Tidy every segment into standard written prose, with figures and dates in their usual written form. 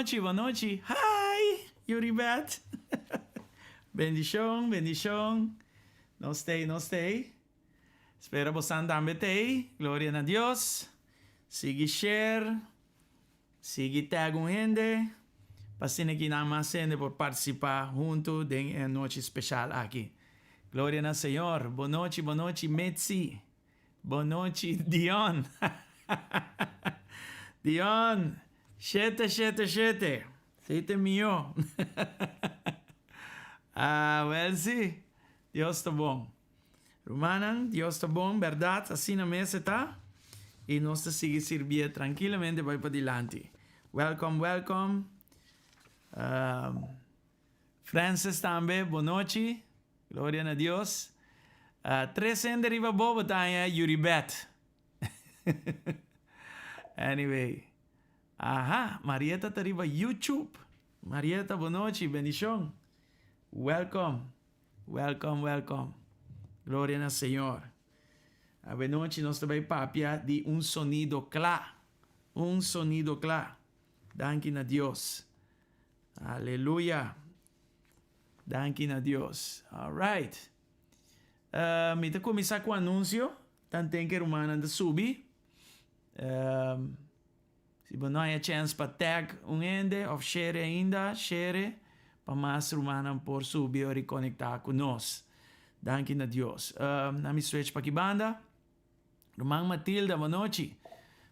noche, buenas noches. Hi, Yuri Bet. Bendición, bendición. No stay. Espero que vocês também tem. Glória a Deus. Sigue share. Sigue tag gente. Pasina aqui na mais gente por participar junto de uma noite especial aqui. Glória ao Senhor. Boa noite, Metsi. Boa noite, Dion. Dion. 777. 7 mío. Well, sí. Dios está bom. Rumannan, Dios está bom, verdade? Asina mesmo está. E nós sigue servir tranquilamente vai para diante. Welcome. Francis também, boa noite. Glória a Deus. 300 riba bobo tayo, Yuri Bet. Anyway. Aha, Marieta tá riba YouTube. Marieta, boa noite, bendição. Welcome. Glória ao Senhor. Boa noite, nós também papia de Sonido Cla. Sonido Cla. Danke a Deus. Aleluia. Danke a Deus. Alright. Mita começar com o anúncio. Tanto que rumannan de subir. Se você não tem chance para tag gente, ou share ainda, share. Para mais rumannan por subir ou reconectar conosco. Danke a Deus. Na minha switch para que banda. Romang Matilda, boa noite.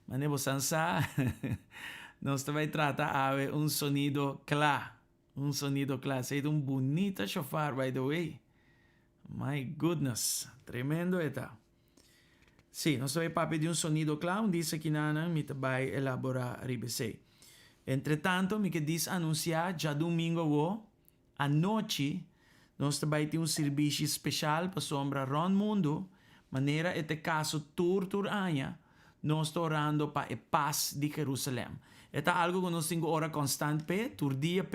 Mane você sabe. Nós também tratar de Sonido Cla. Sonido Cla. É bonita chofar, by the way. My goodness. Tremendo eta. Sim, nós também papi de Sonido Cla. Diz que nana, me vai elaborar ribese. Entretanto, me que diz anunciar já domingo à noite, nós também temos serviço especial para sombra ron mundo, maneira este caso tur anya, nós estamos orando para a paz de Jerusalém. É algo que nós temos ora constante, tur dia,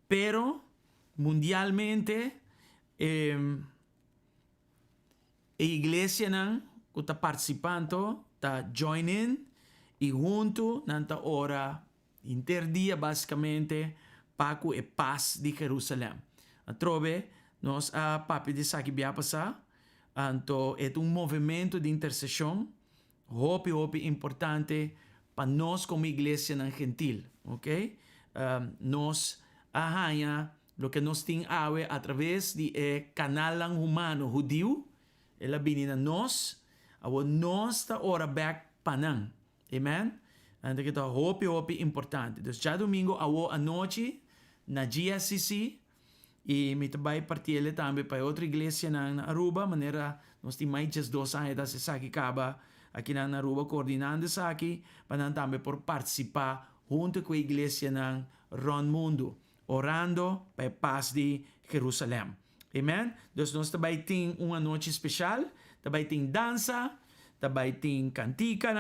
pero mundialmente, a igreja que está participando, está joining, e junto, nanta ora, interdia basicamente, para a paz de Jerusalém. Trove, nós a papi de saki biapasa, anto é movimento de intercessão, hope importante para nós como igreja não gentil, ok? Nós arranha lo que nós tem através de canal humano judeu, ela vinha nós, nós está ora back panang, amen? Então que tá hope importante. Então já domingo à noite na GSCC e me também partilha também para outra igreja na Aruba, maneira nós temos mais de 2 anos da Saki Kaba aqui na Aruba coordenando isso aqui, para também por participar junto com a igreja na Ron Mundo, orando para a paz de Jerusalém. Amen? Então nós também temos uma noite especial, também tem dança, também tem cantica,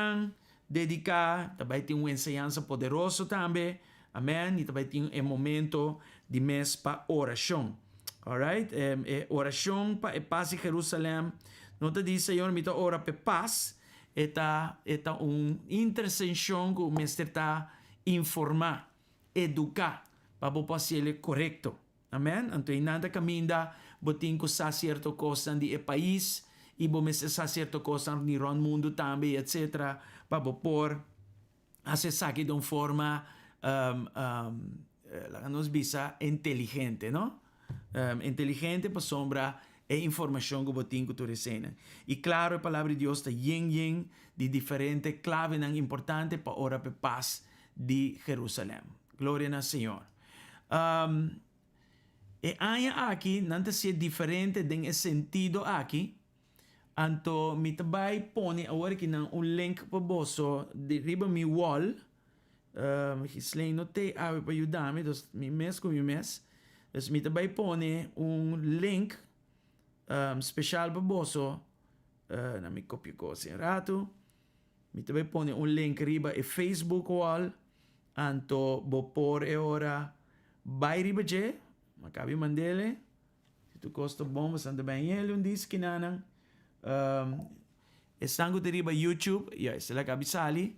dedicar, também tem uma ensinança poderosa também, amém? E também tem momento de mês para oração, alright? Oração para a paz de Jerusalém, não te diz, Senhor, me ora para paz, é uma intercessão que o mester está informar, educar, para o paciente correto, amém? Então, nada caminha, botin ko sa certo kosnan di país, e bom sa certo kosnan ni ron mundo também, etc. Para por acessar de uma forma nos bisa inteligente, não? Inteligente para sombra a informação que botin que tu recena. E claro, a palavra de Deus está yin de diferente clave importante para orar para paz de Jerusalém. Glória ao Senhor. E aya aqui, não é diferente em sentido aqui. Anto, me também põe agora que não link para boso de riba mi wall. Hislay no te para ajudar-me, então mi mes com mi mes. Então, me também põe link especial para boso. Na mi copio coisa em rato. Me também põe link riba e Facebook wall. Anto, bo por ora. Vai riba je. Makabi mandele. Se tu gosta bom, você anda bem ele diz que não. Estão com deriva YouTube, sila kabisali.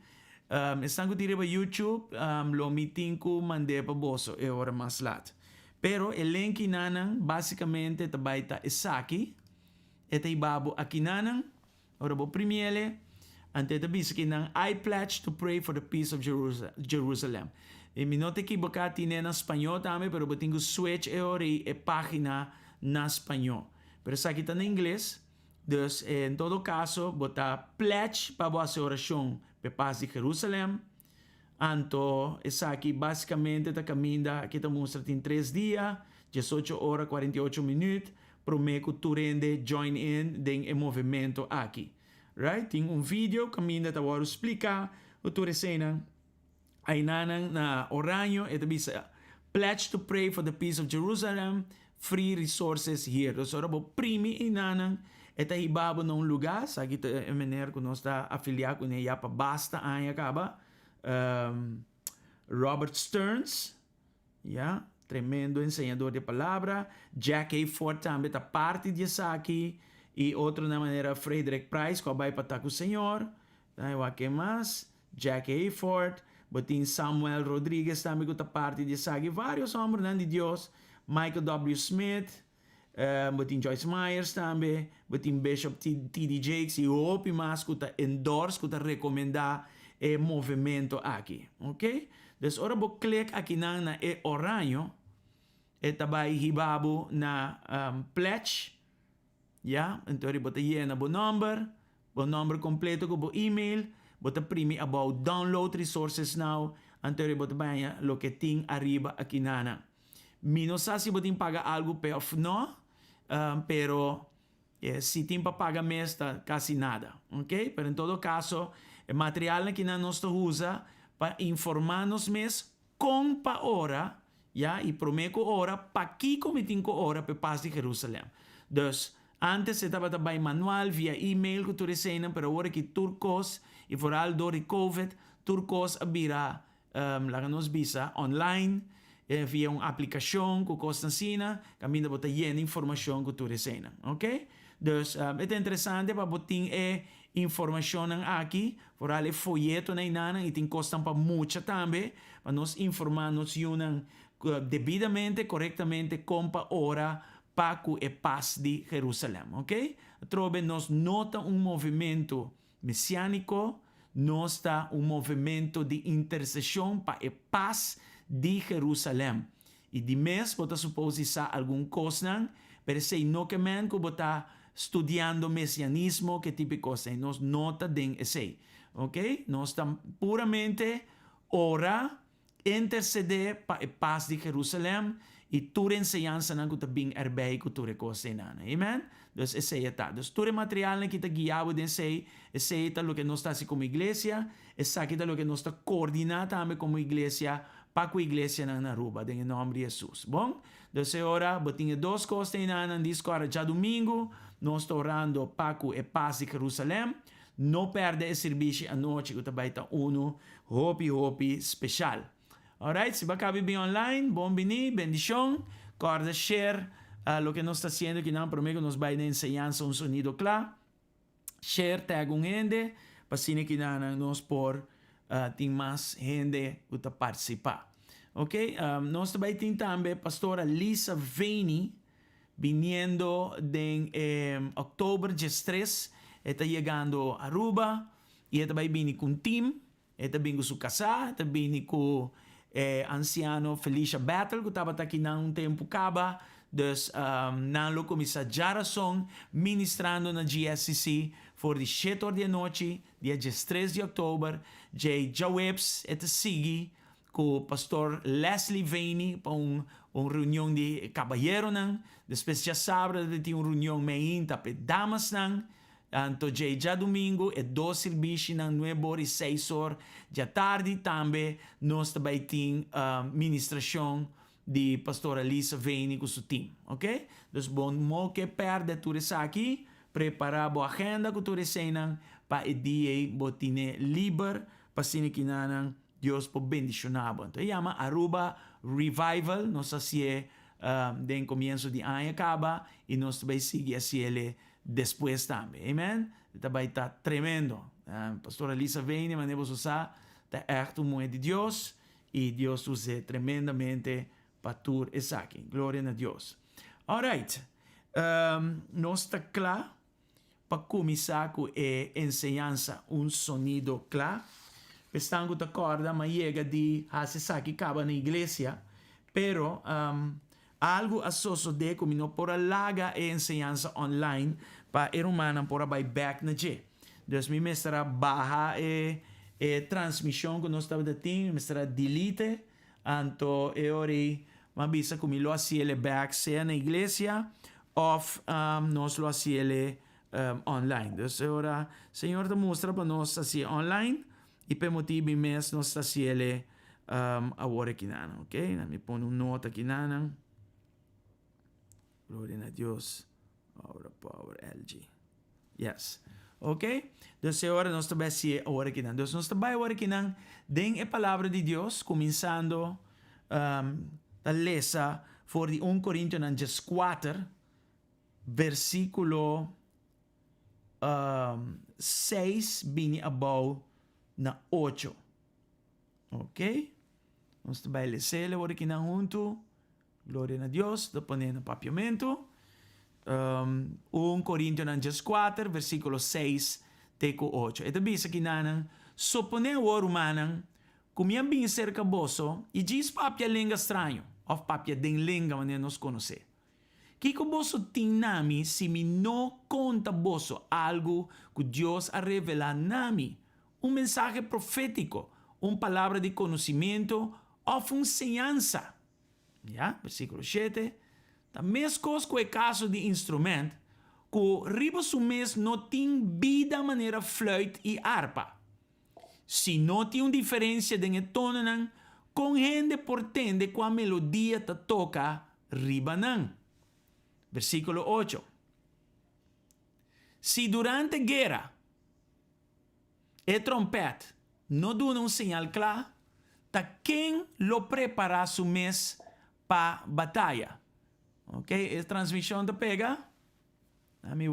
Están ko tira pa YouTube, lo meeting ko mande pa boso e ora mas lat. Pero lenga nanang basicamente tabay ta isaki, eta ibabo akinanang, ora bo primiele, ante tabisaki ng I pledge to pray for the peace of Jerusalem. E minote ki baka tine na Espanol tame, pero bating ko switch e ori e página na Espanol. Pero sa kita na Ingles, dus en todo caso, bota pledge para a oração pe paz de Jerusalém. Anto, essa aqui basicamente está caminhando, que está mostrando em 3 dias, 18 horas, 48 minutos, prometo tu rende join in den movimento aqui. Right? Tem vídeo, caminha, tá agora explicar, o tu recena, aí na oranho, e bisa pledge to pray for the peace of Jerusalem, free resources here. So, ora bo primi inanang, eta hibabo nung lugar, sa kita emener kung está afiliado com ele para basta aí acaba. Robert Stearns, yeah, tremendo ensinador de palavra. Jack A. Ford também está parte disso aqui. E outra na maneira Frederick Price, que vai para com o Senhor. O que mais? Jack A. Ford. Botin Samuel Rodrigues também que está parte disso aqui. Vários homens de Deus. Michael W. Smith. Botin Joyce Myers também. Botin Bishop T.D. Jakes. E o mais que está endorse, que está recomendar o movimento aqui. Ok? Dus ora bo click aqui na oranho. E tabay hibabo na pledge. Yeah, então ele bota llena bo number completo com bo email, bota primi about download resources now, então ele bota banha lo que tem arriba aqui nana. Não sei se botin paga algo pe of no, pero se tem para pagar mês tá quase nada, ok? Pero em todo caso, o material que nós usa para informar-nos mês com pa hora, yeah, e prometo hora para que comitinho hora para paz de Jerusalém. Dus antes estava também manual via e-mail que tu recebes, pero agora que turcos e vooral door de COVID, turcos abira nos visa online via uma aplicação que custa Asina, caminho bota llena informação que tu recebes, ok? Dus é interessante para botar informação aqui, vooral folheto na inana e tem costam para muita também, para nos informar nos devidamente, corretamente, compa hora Paco e paz de Jerusalém, ok? Trobe nos nota movimento messiânico, nos está movimento de intercessão para a paz de Jerusalém. E de mês, bota supose sa algum kosnan, pero sei no que men que bota estudando messianismo, que tipo de coisa, nos nota den esse, ok? Nos está puramente ora, interceder para a paz de Jerusalém, e ture siñansa na kuta bing erbei ku ture kosnan. Amen? Dus esse tá. Dus ture material na kita guiado den sei, esse tá lo que nós está assim como igreja, esse aqui tá lo que nós está coordinar também como igreja, para com a igreja na Aruba, em nome de Jesus. Bom? Dus agora, botinha 2 coisas na disco já domingo, nós está orando Paco e paz de Jerusalém. Não perde esse serviço à noite, que também tá hopi especial. Alright, si baka bem online, bom bini, bendición, corda share lo que nos está haciendo, que não prometo nos vai na siñansa Sonido Cla, share tag gente, para que nos por tem mais gente que está participar. Ok, nós também tem também pastora Lisa Veni, viniendo em outubro 13, está chegando a Aruba, e está vindo com um time, está vindo com sua casa, está vindo com anciano Felicia Battle, que estava aqui num tempo caba, dus nalo comisa jarason ministrando na GSCC for de 7 horas da noite, dia 13 de outubro, já webs et sigi com o pastor Leslie Veni para reunião de caballero nang, depois já sábado tem uma reunião meinta para damas nang. Anto já domingo é 2 serviços na 9 horas e 6 horas. Já tarde também nós também temos ministração de pastora Lisa Veni com seu time, ok? Então, bom, mo que perde tudo isso aqui, preparar a agenda que tu recebes para o dia botine livre, para que Deus pode bendicionar. Então, chama Aruba Revival, nós assim de começo de ano acaba e nós também seguimos assim ele depois também. Amen? Também está tremendo. Pastora Lisa Veni, manemos usar ta echt un de Dios y Dios use tremendamente para tur e saki. Gloria a Dios. Alright. Nós está cla para começar com a enseñanza un Sonido Cla. Estamos de acordo, mas chega de hacer saki acaba na igreja, pero algo associo de como não por larga a enseñanza online para a rumannan por vai back na je. Dus mi mestra baja transmissão que nós estava de ting, mestra delete, anto e ori ma bisa como lo hacía back sea na igreja of nós lo hacía online. Dus agora, Senhor te mostra para nós assim online e per motivo mes nós está hacía awor aqui nana, ok? Me põe nota aqui nana. Gloria a Deus. Power LG. Yes. Ok? Dus agora nós também se awor aqui nana. Dus nós também awor aqui nana den a palavra de Deus começando a lesa for de 1 Korintionan 4 versículo 6 bini abaw na 8. Ok? Vamos também ler agora aqui na hunto. Glória a Deus. Depois no papiamento. 1 Korintionan 4 versículo 6 teco 8. Ito bisa kinanang supone awor rumannan kumian bin serka boso e diz papia lenga estranho. Of papia den lenga maneira nos conhecer. Kiko boso tinami si mi no conta boso algo que Dios ha revelado nami. Un mensaje profético, una palabra de conocimiento o una siñansa. ¿Ya? Versículo 7. También es cosa que caso de instrumento que riba su mes no tiene bida manera flùit y arpa. Si no tiene diferensia de tono, con gente portende qua melodia te toca ribanan. Versículo 8. Si durante guerra el trompet no da un señal clara, ta quien lo prepara su mes para batalla. Ok, es transmisión de pega. Dame